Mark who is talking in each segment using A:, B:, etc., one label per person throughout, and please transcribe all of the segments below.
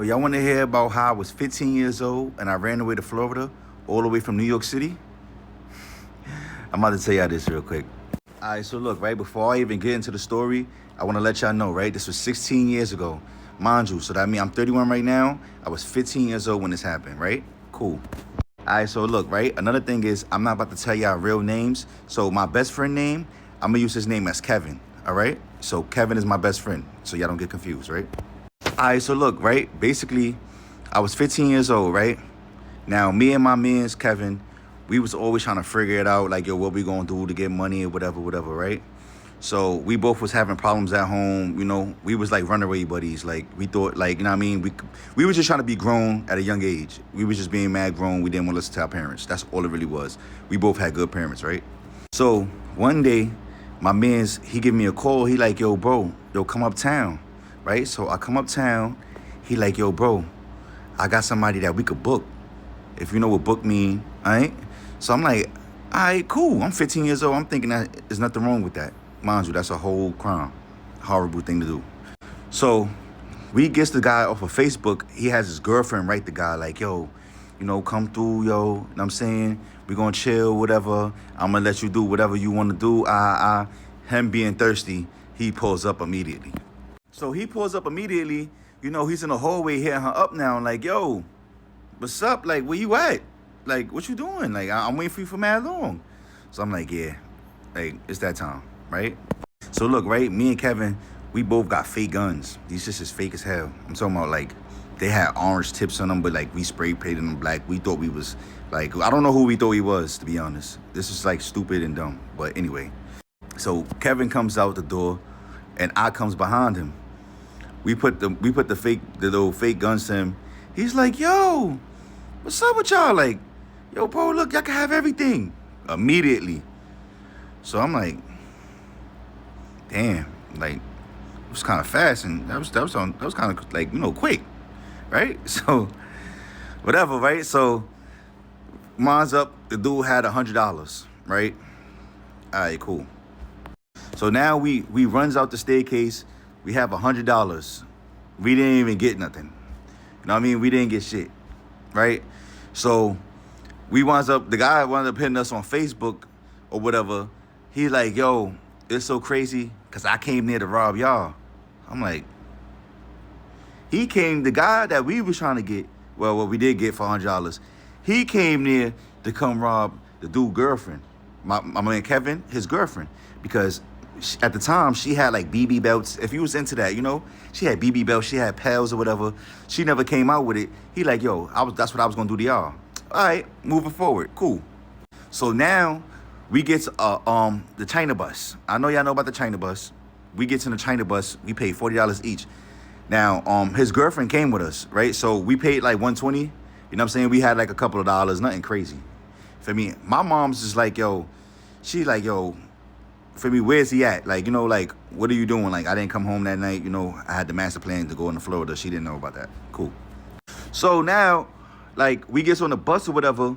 A: Y'all want to hear about how I was 15 years old and I ran away to Florida, all the way from New York City? I'm about to tell y'all this real quick. All right, so look, right before I even get into the story, I want to let y'all know, right? This was 16 years ago, mind you. So that means I'm 31 right now. I was 15 years old when this happened, right? Cool. All right, so look, right? Another thing is I'm not about to tell y'all real names. So my best friend name, I'm gonna use his name as Kevin. All right. So Kevin is my best friend. So y'all don't get confused, right? All right, so look, right? Basically, I was 15 years old, right? Now, me and my mans, Kevin, we was always trying to figure it out, like, yo, what we gonna do to get money or whatever, right? So we both was having problems at home, we was like runaway buddies. Like, we thought, like, you know what I mean? We was just trying to be grown at a young age. We was just being mad grown. We didn't want to listen to our parents. That's all it really was. We both had good parents, right? So one day, my man's, he give me a call. He like, yo, bro, come uptown, right? So I come uptown. He like, yo, bro, I got somebody that we could book. If you know what book mean, all right? So I'm like, all right, cool. I'm 15 years old. I'm thinking that there's nothing wrong with that. Mind you, that's a whole crime. Horrible thing to do. So we gets the guy off of Facebook. He has his girlfriend write the guy like, yo, come through, yo. You know what I'm saying? We gonna chill, whatever. I'm gonna let you do whatever you wanna do. Him being thirsty, he pulls up immediately. So he pulls up immediately. He's in the hallway hitting her up now. Like, yo, what's up? Like, where you at? Like, what you doing? Like, I'm waiting for you for mad long. So I'm like, yeah, like, it's that time, right? So look, right, me and Kevin, we both got fake guns. These shits is fake as hell. I'm talking about, like, they had orange tips on them, but, like, we spray painted them black. We thought we was, like, I don't know who we thought he was, to be honest. This is, like, stupid and dumb. But anyway, so Kevin comes out the door, and I comes behind him. We put the little fake guns to him. He's like, yo, what's up with y'all? Like, yo, bro, look, y'all can have everything immediately. So I'm like, damn, like, it was kind of fast, and that was kind of like, quick, right? So whatever, right? So mine's up. The dude had $100, right? All right, cool. So now we runs out the staircase. We have $100. We didn't even get nothing. You know what I mean? We didn't get shit, right? So the guy wound up hitting us on Facebook or whatever. He like, yo, it's so crazy because I came there to rob y'all. I'm like, the guy that we was trying to get, well, what we did get for $100, he came there to come rob the dude's girlfriend. My man Kevin, his girlfriend, because at the time she had like BB belts. If you was into that, she had BB belts, she had pals or whatever. She never came out with it. He like, yo, that's what I was gonna do to y'all. All right, moving forward, cool. So now we get to, the China bus. I know y'all know about the China bus. We get to the China bus. We paid $40 each. Now, his girlfriend came with us, right? So we paid like $120. You know what I'm saying? We had like a couple of dollars, nothing crazy. For me, my mom's just like, yo, she like, yo, for me, where's he at? Like, like, what are you doing? Like, I didn't come home that night. I had the master plan to go into Florida. She didn't know about that. Cool. So now, like, we get on the bus or whatever.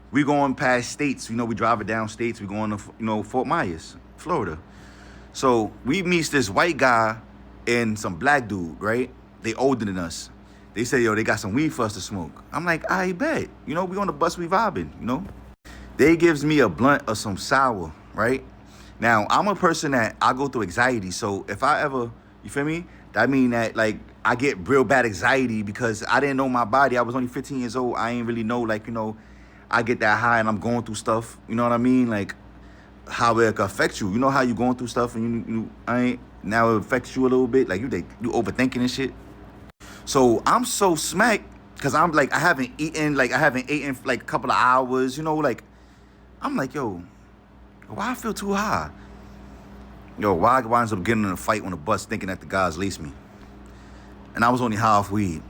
A: We going past states. We driving down states. We going to, Fort Myers, Florida. So we meet this white guy and some black dude, right? They older than us. They say, yo, they got some weed for us to smoke. I'm like, I bet. We on the bus, we vibing, They gives me a blunt of some sour, right? Now, I'm a person that I go through anxiety. So if I ever, you feel me? That mean that, like, I get real bad anxiety because I didn't know my body. I was only 15 years old. I ain't really know, like, I get that high and I'm going through stuff. You know what I mean? Like, how it can affect you. You know how you going through stuff and now it affects you a little bit. Like, you overthinking and shit. So I'm so smacked because I'm like, I haven't eaten like a couple of hours, like, I'm like, yo, why I feel too high? Yo, why I winds up getting in a fight on the bus thinking that the guys laced me? And I was only high off weed.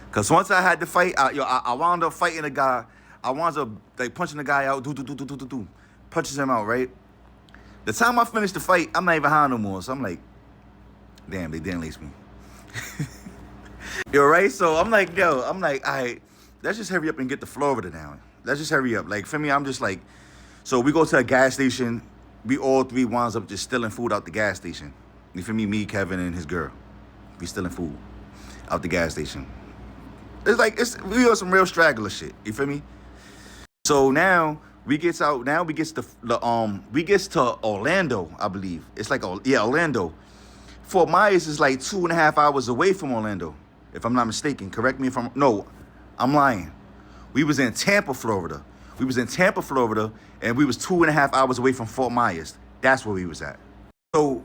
A: Because once I had to fight, I wound up fighting a guy. I wound up like punching the guy out, punches him out, right? The time I finished the fight, I'm not even high no more. So I'm like, damn, they didn't lace me. Yo, right? So I'm like, all right, let's just hurry up and get to Florida now. Let's just hurry up. Like, for me, I'm just like, so we go to a gas station. We all three winds up just stealing food out the gas station. You feel me? Me, Kevin, and his girl. We stealing food out the gas station. We on some real straggler shit. You feel me? So now we gets out. Now we gets to Orlando, I believe. It's like Orlando. Fort Myers is like 2.5 hours away from Orlando, if I'm not mistaken. Correct me if I'm lying. We was in Tampa, Florida. And we was 2.5 hours away from Fort Myers. That's where we was at. So,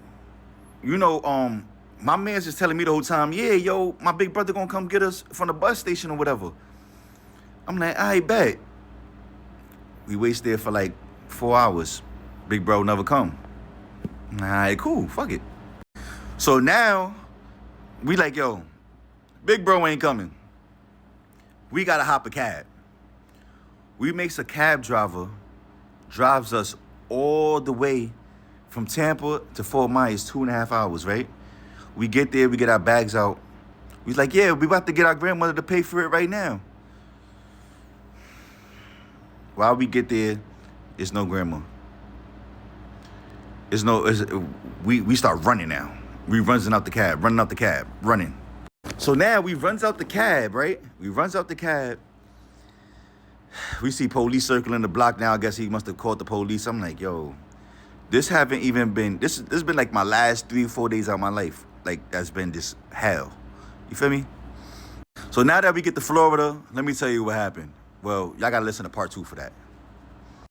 A: my man's just telling me the whole time, yeah, yo, my big brother gonna come get us from the bus station or whatever. I'm like, I bet. We waits there for like 4 hours. Big bro never come. All right, cool, fuck it. So now, we like, yo, big bro ain't coming. We gotta hop a cab. We makes a cab driver, drives us all the way from Tampa to Fort Myers, 2.5 hours, right? We get there, we get our bags out. We like, yeah, we about to get our grandmother to pay for it right now. While we get there, it's no grandma. We start running now. We running out the cab. So now we runs out the cab, right? We see police circling the block now. I guess he must have called the police. I'm like, yo, this has been like my last 3-4 days of my life. Like, that's been this hell. You feel me? So now that we get to Florida, let me tell you what happened. Well, y'all gotta listen to part 2 for that.